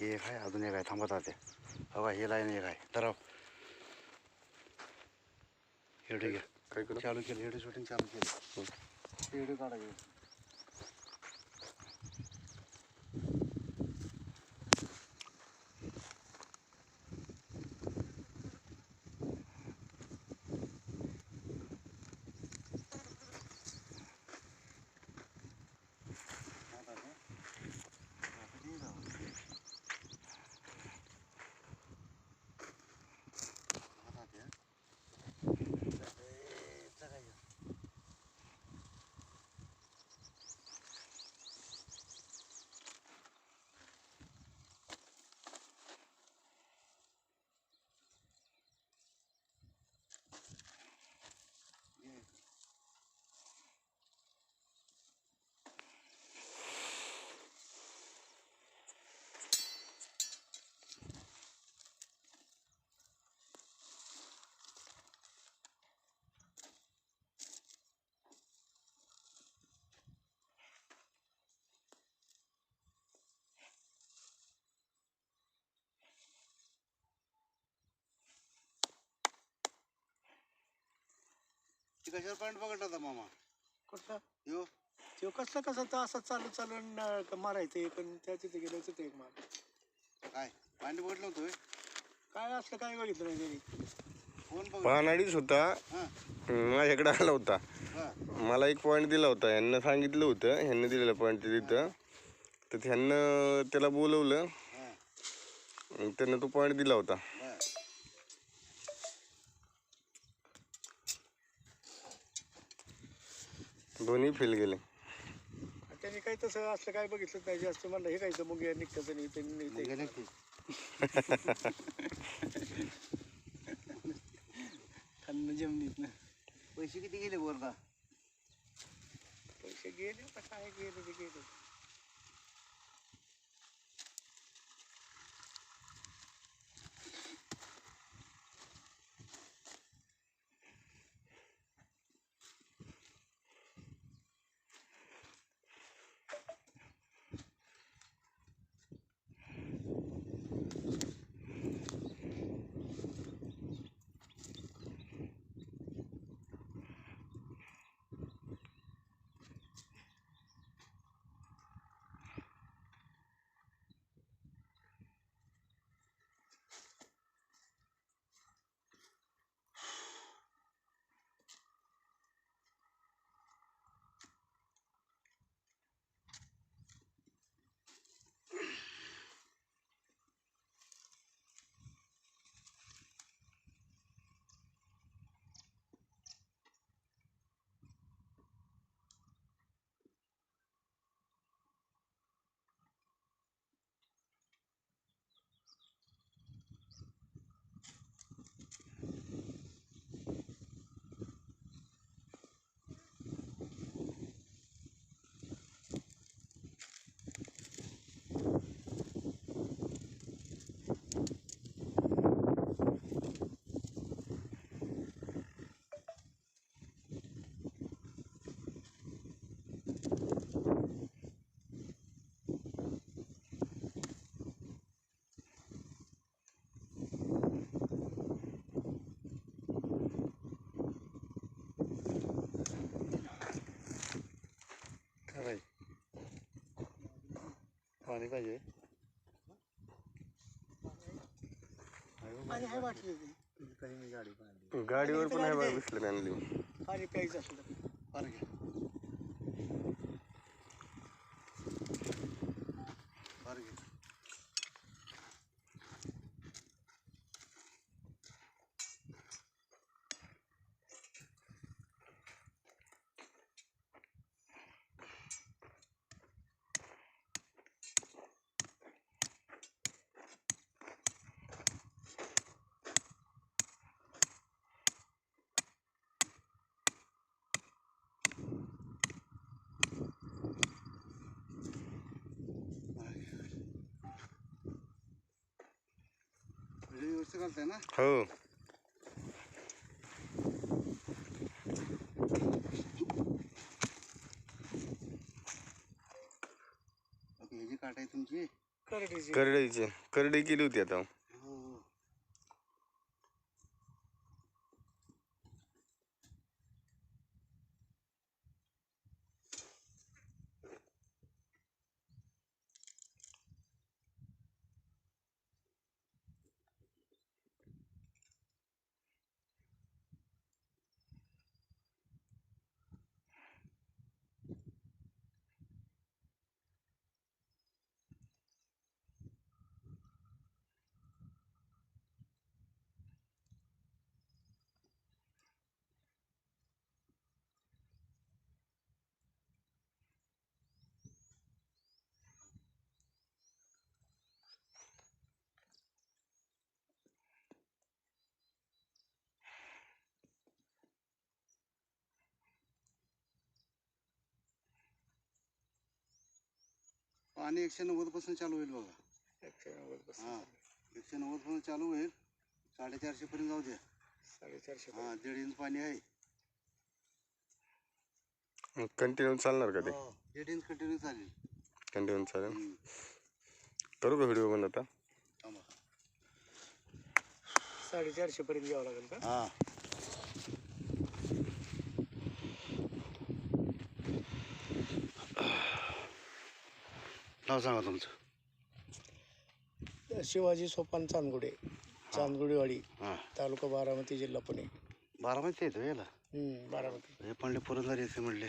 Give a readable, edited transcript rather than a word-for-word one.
ते एक आहे, अजून एक आहे, थांबत आहे. हवा हे लाईन एक आहे. तर हेडे घ्या. काय करू? चालू केलं, हेडे शूटिंग चालू केलं. हेडे काढायचे. कशावर पॉईंट बघत होता मामा? कुठला यो तो कसला कसा तर असं चालून मारायचं पण त्या तिथे गेलं तिथे एक मार. काय पॉईंट बघितलं होतं? काय असलं काय बघितलं नाही त्यांनी. कोण बघ? पानाडीच होता, हां माझ्याकडे आला होता. हां मला एक पॉईंट दिला होता, ह्यांना सांगितलं होतं, ह्यांनी दिलेला पॉईंट तिथं. तर ह्यांनं त्याला बोलवलं, हां त्यानं तो पॉईंट दिला होता. बर. दोन्ही फेल गेले. त्यांनी काही तसं असलं काय बघितलं नाही जास्त. म्हणलं हे कायचं मग निघतं नाही त्यांनी मग गेले की खाल्लं जमिनीत ना. पैसे किती गेले वरदा? पैसे गेले आता काय गेले ते गेले. काय पाणी पाहिजे? आणि आहे वाटली काही मी गाडी पाहिली. गाडीवर पण आहे बघा बिसलेरी आणली. पाणी प्यायचं असलं बरं घ्या बरं घ्या. व्यवस्थित घालताय ना? हो. ओके, ही जी काट आहे तुमची करडीची करडी केली होती आता. पाणी 190 चालू होईल बघा. 190 हा 190 चालू होईल. 450 पर्यंत जाऊ द्या. 450. हा 1.5 इंच पाणी आहे. कंटिन्यू चालणार का ते? 1.5 इंच कंटिन्यू चालेल. कंटिन्यू चालेल. करू का व्हिडिओ बंद आता? 450 पर्यंत घ्यावं लागेल का? हा नाव सांगा तुमचं. शिवाजी सोपान चांदगुडे, चांदगुडेवाडी, हां तालुका बारामती, जिल्हा पुणे. बारामती येतो याला. बारामती. हे म्हणले पुरंदर येते म्हणले.